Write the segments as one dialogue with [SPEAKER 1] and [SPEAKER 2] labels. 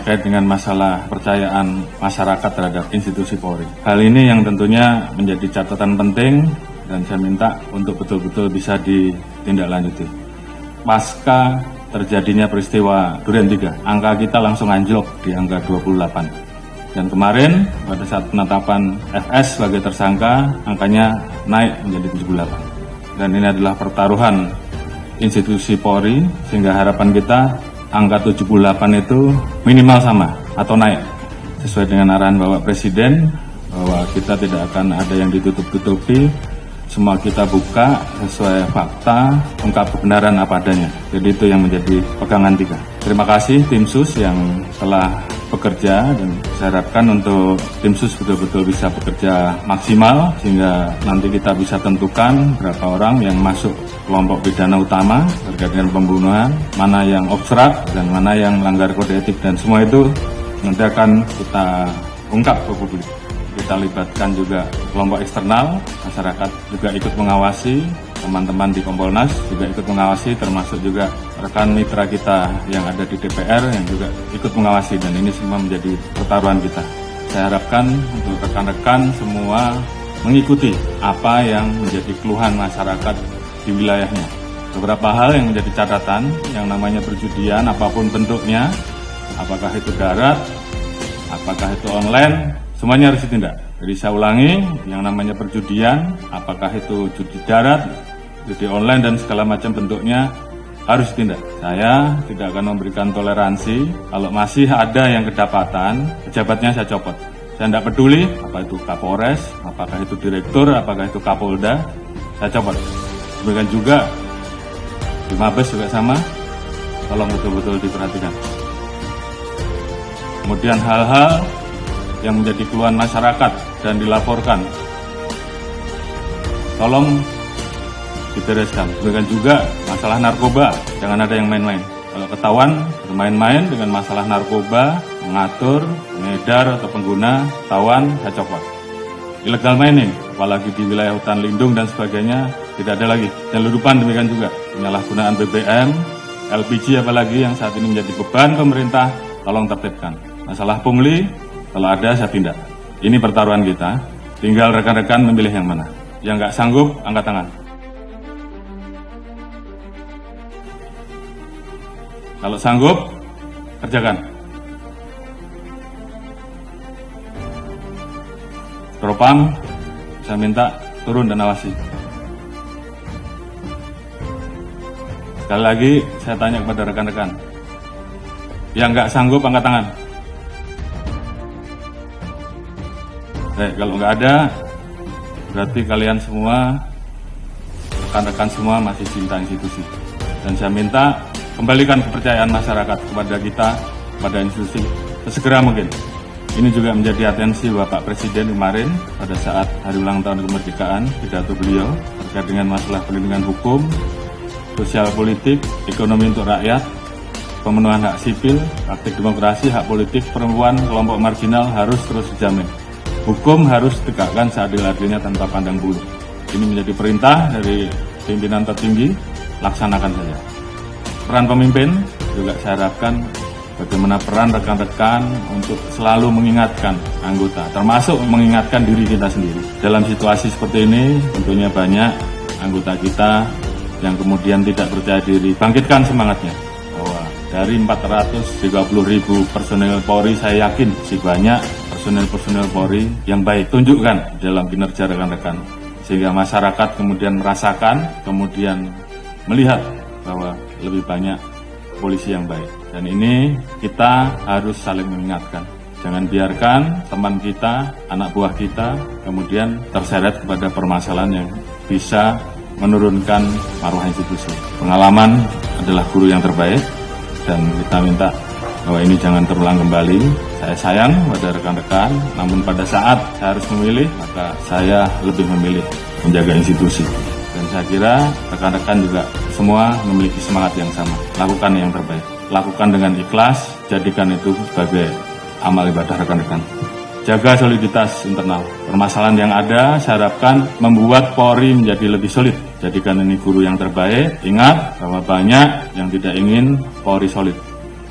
[SPEAKER 1] terkait dengan masalah kepercayaan masyarakat terhadap institusi Polri. Hal ini yang tentunya menjadi catatan penting dan saya minta untuk betul-betul bisa ditindaklanjuti. Pasca terjadinya peristiwa Duren 3, angka kita langsung anjlok di angka 28. Dan kemarin pada saat penetapan FS sebagai tersangka, angkanya naik menjadi 78. Dan ini adalah pertaruhan institusi Polri, sehingga harapan kita angka 78 itu minimal sama atau naik. Sesuai dengan arahan Bapak Presiden, bahwa kita tidak akan ada yang ditutup-tutupi, semua kita buka sesuai fakta, ungkap kebenaran apa adanya. Jadi itu yang menjadi pegangan kita. Terima kasih tim SUS yang telah bekerja dan saya harapkan untuk tim SUS betul-betul bisa bekerja maksimal sehingga nanti kita bisa tentukan berapa orang yang masuk kelompok pidana utama terkait dengan pembunuhan, mana yang obstrak dan mana yang melanggar kode etik, dan semua itu nanti akan kita ungkap ke publik. Kita libatkan juga kelompok eksternal, masyarakat juga ikut mengawasi, teman-teman di Kompolnas juga ikut mengawasi, termasuk juga rekan mitra kita yang ada di DPR yang juga ikut mengawasi, dan ini semua menjadi pertaruhan kita. Saya harapkan untuk rekan-rekan semua mengikuti apa yang menjadi keluhan masyarakat di wilayahnya. Beberapa hal yang menjadi catatan, yang namanya perjudian apapun bentuknya, apakah itu darat, apakah itu online, semuanya harus ditindak. Jadi saya ulangi, yang namanya perjudian, apakah itu judi darat, judi online dan segala macam bentuknya harus ditindak. Saya tidak akan memberikan toleransi. Kalau masih ada yang kedapatan, pejabatnya saya copot. Saya tidak peduli apa itu Kapolres, apakah itu direktur, apakah itu Kapolda, saya copot. Demikian juga di Mabes juga sama, tolong betul-betul diperhatikan. Kemudian hal-hal yang menjadi keluhan masyarakat dan dilaporkan, tolong dibereskan. Demikian juga masalah narkoba, jangan ada yang main-main. Kalau ketahuan bermain-main dengan masalah narkoba, mengatur, mengedar atau pengguna, ketahuan, saya copot. Illegal mining, apalagi di wilayah hutan lindung dan sebagainya, tidak ada lagi. Penyeludupan demikian juga, penyalahgunaan BBM, LPG apalagi yang saat ini menjadi beban pemerintah, tolong tertibkan. Masalah pungli, kalau ada saya tindak. Ini pertaruhan kita, tinggal rekan-rekan memilih yang mana. Yang nggak sanggup, angkat tangan. Kalau sanggup, kerjakan. Propam, saya minta turun dan awasi. Sekali lagi, saya tanya kepada rekan-rekan. Yang nggak sanggup, angkat tangan. Baik, kalau nggak ada, berarti kalian semua, rekan-rekan semua masih cinta institusi. Dan saya minta kembalikan kepercayaan masyarakat kepada kita, kepada institusi, sesegera mungkin. Ini juga menjadi atensi Bapak Presiden kemarin pada saat hari ulang tahun kemerdekaan, pidato beliau terkait dengan masalah perlindungan hukum, sosial politik, ekonomi untuk rakyat, pemenuhan hak sipil, praktik demokrasi, hak politik, perempuan, kelompok marginal harus terus dijamin. Hukum harus ditegakkan seadil-adilnya tanpa pandang bulu. Ini menjadi perintah dari pimpinan tertinggi, laksanakan saja. Peran pemimpin juga saya harapkan bagaimana peran rekan-rekan untuk selalu mengingatkan anggota, termasuk mengingatkan diri kita sendiri. Dalam situasi seperti ini, tentunya banyak anggota kita yang kemudian tidak percaya diri. Bangkitkan semangatnya, bahwa dari 430.000 personel Polri, saya yakin masih banyak personel Polri yang baik. Tunjukkan dalam kinerja rekan-rekan, sehingga masyarakat kemudian merasakan, kemudian melihat bahwa lebih banyak polisi yang baik. Dan ini kita harus saling mengingatkan. Jangan biarkan teman kita, anak buah kita, kemudian terseret kepada permasalahan yang bisa menurunkan maruah institusi. Pengalaman adalah guru yang terbaik, dan kita minta bahwa ini jangan terulang kembali. Saya sayang pada rekan-rekan, namun pada saat saya harus memilih, maka saya lebih memilih menjaga institusi. Dan saya kira rekan-rekan juga semua memiliki semangat yang sama. Lakukan yang terbaik. Lakukan dengan ikhlas, jadikan itu sebagai amal ibadah rekan-rekan. Jaga soliditas internal. Permasalahan yang ada, saya harapkan membuat Polri menjadi lebih solid. Jadikan ini guru yang terbaik. Ingat bahwa banyak yang tidak ingin Polri solid.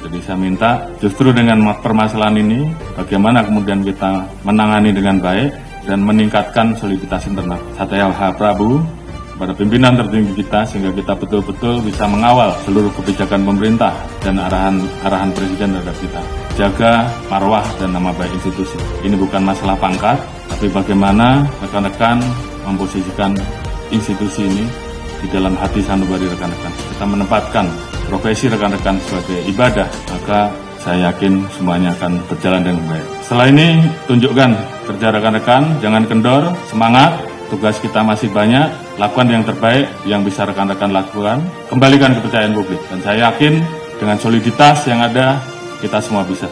[SPEAKER 1] Jadi saya minta justru dengan permasalahan ini, bagaimana kemudian kita menangani dengan baik dan meningkatkan soliditas internal. Saya Prabu pada pimpinan tertinggi kita sehingga kita betul-betul bisa mengawal seluruh kebijakan pemerintah dan arahan Presiden terhadap kita. Jaga marwah dan nama baik institusi. Ini bukan masalah pangkat, tapi bagaimana rekan-rekan memposisikan institusi ini di dalam hati sanubari rekan-rekan. Kita menempatkan profesi rekan-rekan sebagai ibadah, maka saya yakin semuanya akan berjalan dengan baik. Setelah ini, tunjukkan kerja rekan-rekan, jangan kendor, semangat, tugas kita masih banyak, lakukan yang terbaik yang bisa rekan-rekan lakukan, kembalikan kepercayaan publik. Dan saya yakin dengan soliditas yang ada, kita semua bisa.